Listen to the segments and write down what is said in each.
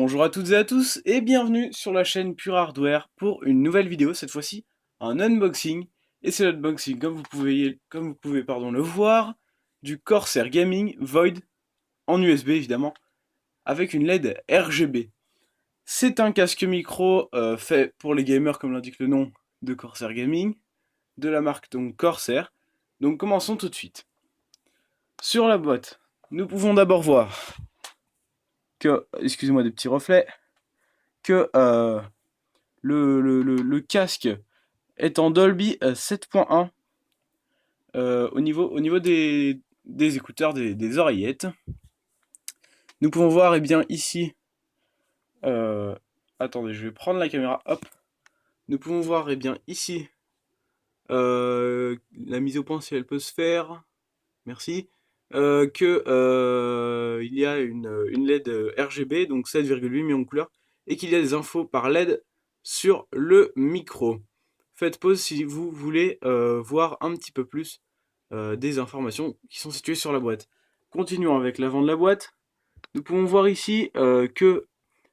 Bonjour à toutes et à tous et bienvenue sur la chaîne Pure Hardware pour une nouvelle vidéo, cette fois-ci un unboxing. Et c'est l'unboxing, comme vous pouvez le voir, du Corsair Gaming Void en USB évidemment, avec une LED RGB. C'est un casque micro fait pour les gamers comme l'indique le nom de Corsair Gaming, de la marque donc Corsair. Donc commençons tout de suite. Sur la boîte, nous pouvons d'abord voir que, excusez-moi des petits reflets, que le casque est en Dolby 7.1 au niveau des écouteurs, des oreillettes. Nous pouvons voir bien ici, attendez, je vais prendre la caméra, hop. Nous pouvons voir bien ici la mise au point si elle peut se faire, merci, il y a une LED RGB, donc 7,8 millions de couleurs, et qu'il y a des infos par LED sur le micro. Faites pause si vous voulez voir un petit peu plus des informations qui sont situées sur la boîte. Continuons avec l'avant de la boîte. Nous pouvons voir ici que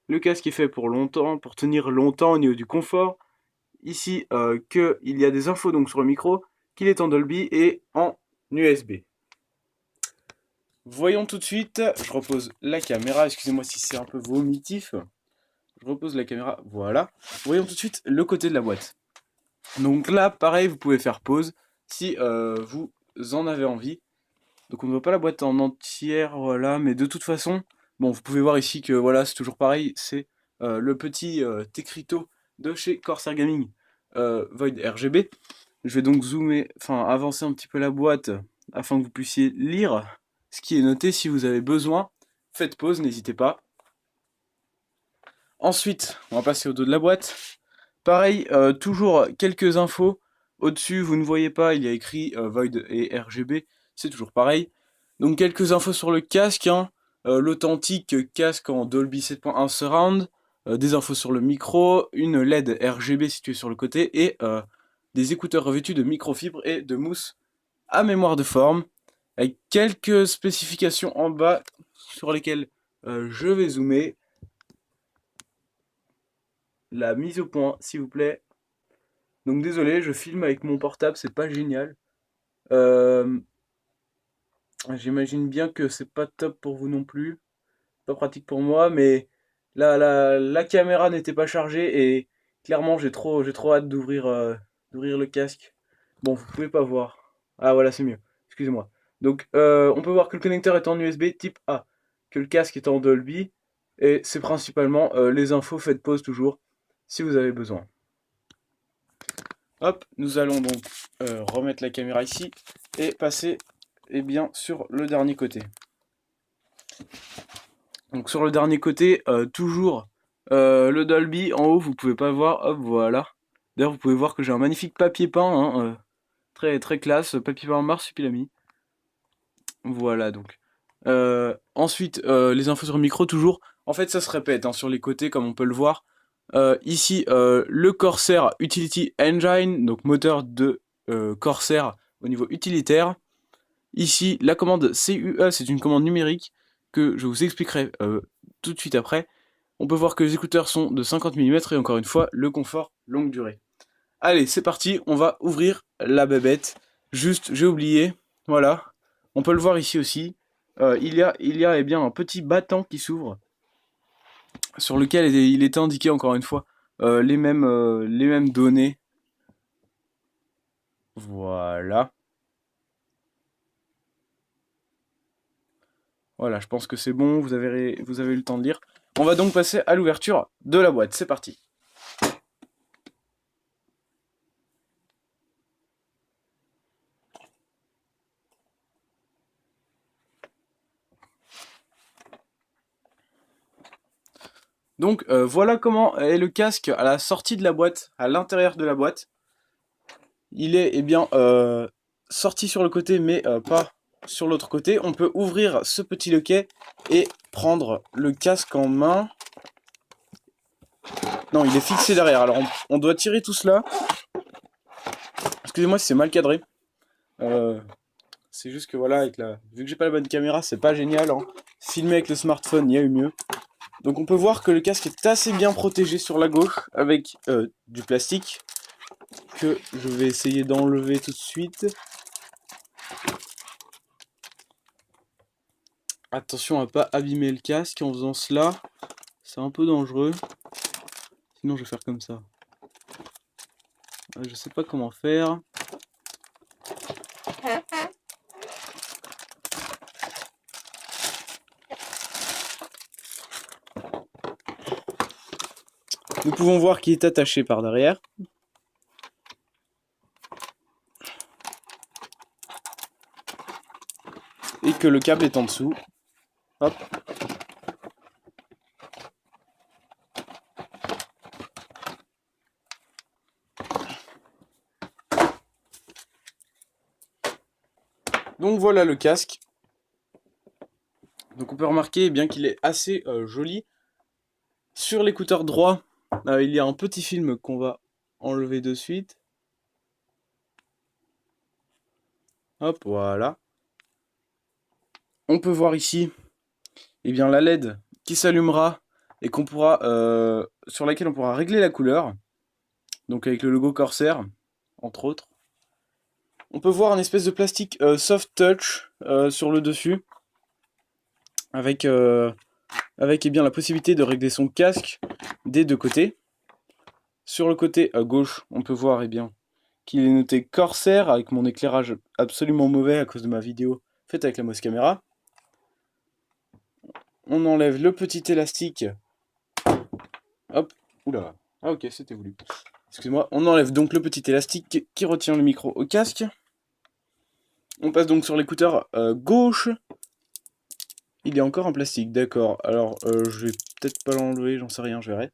le casque est fait pour longtemps, pour tenir longtemps au niveau du confort. Ici, qu'il y a des infos donc sur le micro, qu'il est en Dolby et en USB. Voyons tout de suite, je repose la caméra, excusez-moi si c'est un peu vomitif. Je repose la caméra, voilà. Voyons tout de suite le côté de la boîte. Donc là, pareil, vous pouvez faire pause si vous en avez envie. Donc on ne voit pas la boîte en entière, voilà, mais de toute façon, bon, vous pouvez voir ici que voilà, c'est toujours pareil, c'est le petit Tecrito de chez Corsair Gaming Void RGB. Je vais donc avancer un petit peu la boîte afin que vous puissiez lire ce qui est noté si vous avez besoin. Faites pause, n'hésitez pas. Ensuite, on va passer au dos de la boîte. Pareil, toujours quelques infos. Au-dessus, vous ne voyez pas, il y a écrit Void et RGB, c'est toujours pareil. Donc quelques infos sur le casque, hein. L'authentique casque en Dolby 7.1 Surround, des infos sur le micro, une LED RGB située sur le côté et des écouteurs revêtus de microfibre et de mousse à mémoire de forme, avec quelques spécifications en bas sur lesquelles je vais zoomer. La mise au point, s'il vous plaît. Donc désolé, je filme avec mon portable, c'est pas génial. J'imagine bien que c'est pas top pour vous non plus, pas pratique pour moi, mais la caméra n'était pas chargée et clairement j'ai trop hâte d'ouvrir le casque. Bon, vous pouvez pas voir. Ah voilà, c'est mieux. Excusez-moi. Donc on peut voir que le connecteur est en USB type A, que le casque est en Dolby, et c'est principalement les infos. Faites pause toujours si vous avez besoin. Hop, nous allons donc remettre la caméra ici et passer sur le dernier côté. Donc sur le dernier côté, toujours le Dolby en haut, vous pouvez pas voir, hop, voilà. D'ailleurs, vous pouvez voir que j'ai un magnifique papier peint, hein, très, très classe, papier peint marsupilami. Voilà donc. Ensuite, les infos sur le micro, toujours. En fait, ça se répète hein, sur les côtés, comme on peut le voir. Ici, le Corsair Utility Engine, donc moteur de Corsair au niveau utilitaire. Ici, la commande CUE, c'est une commande numérique que je vous expliquerai tout de suite après. On peut voir que les écouteurs sont de 50 mm et encore une fois, le confort longue durée. Allez, c'est parti, on va ouvrir la bébête. Juste, j'ai oublié, voilà. On peut le voir ici aussi. Il y a eh bien, un petit battant qui s'ouvre, sur lequel il est indiqué encore une fois les mêmes données. Voilà. Voilà, je pense que c'est bon, vous avez eu le temps de lire. On va donc passer à l'ouverture de la boîte, c'est parti. Donc voilà comment est le casque à la sortie de la boîte, à l'intérieur de la boîte. Il est sorti sur le côté mais pas sur l'autre côté. On peut ouvrir ce petit loquet et prendre le casque en main. Non, il est fixé derrière, alors on doit tirer tout cela. Excusez-moi si c'est mal cadré. C'est juste que voilà, vu que j'ai pas la bonne caméra, c'est pas génial. Hein. Filmer avec le smartphone, il y a eu mieux. Donc on peut voir que le casque est assez bien protégé sur la gauche avec du plastique que je vais essayer d'enlever tout de suite. Attention à pas abîmer le casque en faisant cela, c'est un peu dangereux. Sinon je vais faire comme ça. Je sais pas comment faire. Nous pouvons voir qu'il est attaché par derrière. Et que le câble est en dessous. Hop. Donc voilà le casque. Donc on peut remarquer bien qu'il est assez joli. Sur l'écouteur droit, il y a un petit film qu'on va enlever de suite. Hop, voilà. On peut voir ici eh bien, la LED qui s'allumera et qu'on pourra, sur laquelle on pourra régler la couleur. Donc avec le logo Corsair, entre autres. On peut voir un espèce de plastique soft touch sur le dessus. Avec eh bien, la possibilité de régler son casque des deux côtés. Sur le côté à gauche, on peut voir eh bien, qu'il est noté Corsair avec mon éclairage absolument mauvais à cause de ma vidéo faite avec la Mouse Caméra. On enlève le petit élastique. Hop, oula. Ah ok, c'était voulu. Excusez-moi. On enlève donc le petit élastique qui retient le micro au casque. On passe donc sur l'écouteur gauche. Il est encore en plastique, d'accord. Alors, je vais peut-être pas l'enlever, j'en sais rien, je verrai.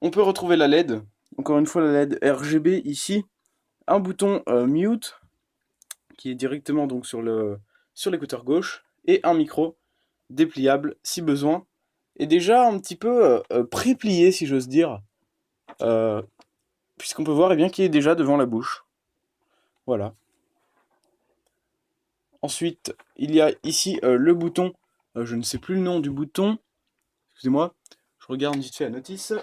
On peut retrouver la LED. Encore une fois, la LED RGB ici. Un bouton mute qui est directement donc sur l'écouteur gauche. Et un micro dépliable si besoin. Et déjà un petit peu pré-plié, si j'ose dire. Puisqu'on peut voir eh bien, qu'il est déjà devant la bouche. Voilà. Ensuite, il y a ici le bouton. Je ne sais plus le nom du bouton. Excusez-moi. Je regarde vite fait la notice.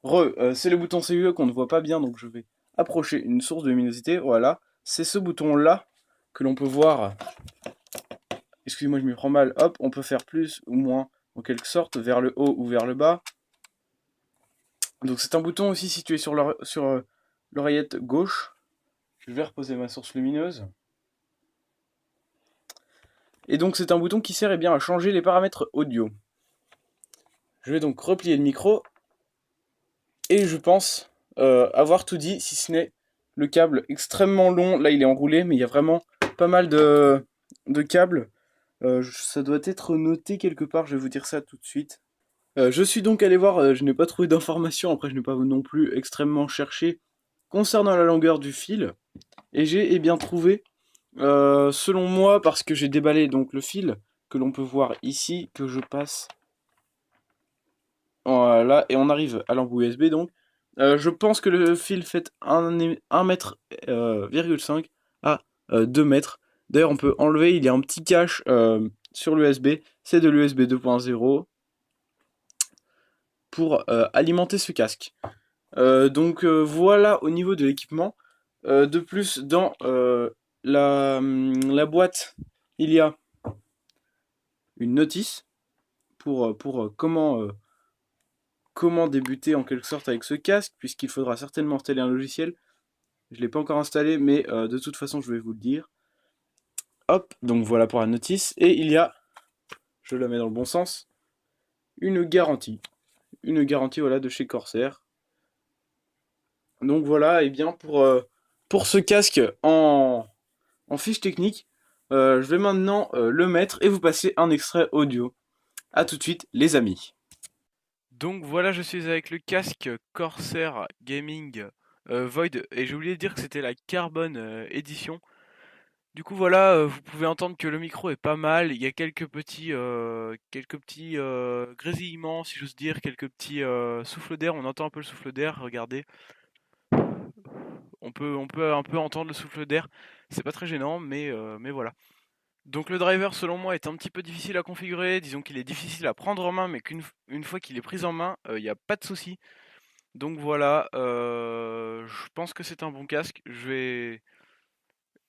C'est le bouton CUE qu'on ne voit pas bien, donc je vais approcher une source de luminosité. Voilà. C'est ce bouton-là que l'on peut voir. Excusez-moi, je m'y prends mal. Hop, on peut faire plus ou moins, en quelque sorte, vers le haut ou vers le bas. Donc c'est un bouton aussi situé sur l'oreillette gauche. Je vais reposer ma source lumineuse. Et donc c'est un bouton qui sert eh bien, à changer les paramètres audio. Je vais donc replier le micro. Et je pense avoir tout dit, si ce n'est le câble extrêmement long. Là il est enroulé, mais il y a vraiment pas mal de câbles. Ça doit être noté quelque part, je vais vous dire ça tout de suite. Je suis donc allé voir, je n'ai pas trouvé d'informations, après je n'ai pas non plus extrêmement cherché concernant la longueur du fil. Et j'ai eh bien trouvé, selon moi, parce que j'ai déballé donc le fil, que l'on peut voir ici, que je passe. Voilà, et on arrive à l'embout USB donc. Je pense que le fil fait 1 mètre, 5 à 2 mètres. D'ailleurs, on peut enlever, il y a un petit cache sur l'USB. C'est de l'USB 2.0 pour alimenter ce casque. Donc voilà au niveau de l'équipement. De plus, dans la boîte, il y a une notice pour comment débuter en quelque sorte avec ce casque, puisqu'il faudra certainement installer un logiciel. Je ne l'ai pas encore installé, mais de toute façon, je vais vous le dire. Hop, donc voilà pour la notice. Et il y a, je la mets dans le bon sens, une garantie. Une garantie voilà, de chez Corsair. Donc voilà, et bien pour ce casque en fiche technique, je vais maintenant le mettre et vous passer un extrait audio. A tout de suite, les amis. Donc voilà, je suis avec le casque Corsair Gaming Void et j'ai oublié de dire que c'était la Carbon édition. Du coup voilà, vous pouvez entendre que le micro est pas mal. Il y a quelques petits grésillements, si j'ose dire, quelques petits souffles d'air. On entend un peu le souffle d'air. Regardez, on peut un peu entendre le souffle d'air. C'est pas très gênant, mais voilà. Donc le driver selon moi est un petit peu difficile à configurer, disons qu'il est difficile à prendre en main, mais qu'une fois qu'il est pris en main, il n'y a pas de souci. Donc voilà, je pense que c'est un bon casque. Je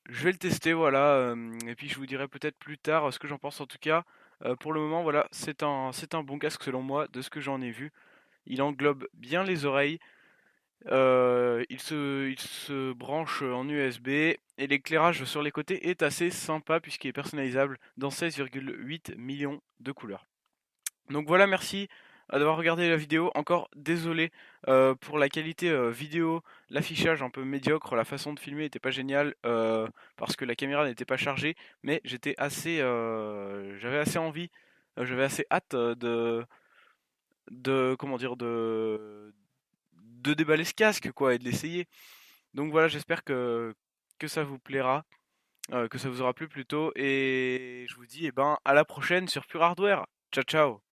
vais le tester, voilà, et puis je vous dirai peut-être plus tard ce que j'en pense. En tout cas, pour le moment, voilà, c'est un bon casque selon moi, de ce que j'en ai vu. Il englobe bien les oreilles, il se branche en USB, et l'éclairage sur les côtés est assez sympa puisqu'il est personnalisable dans 16,8 millions de couleurs. Donc voilà, merci d'avoir regardé la vidéo. Encore désolé pour la qualité vidéo, l'affichage un peu médiocre, la façon de filmer n'était pas géniale parce que la caméra n'était pas chargée, mais j'avais assez envie, j'avais assez hâte comment dire, de déballer ce casque quoi et de l'essayer. Donc voilà, j'espère que ça vous plaira, que ça vous aura plu plutôt, et je vous dis à la prochaine sur Pure Hardware. Ciao ciao.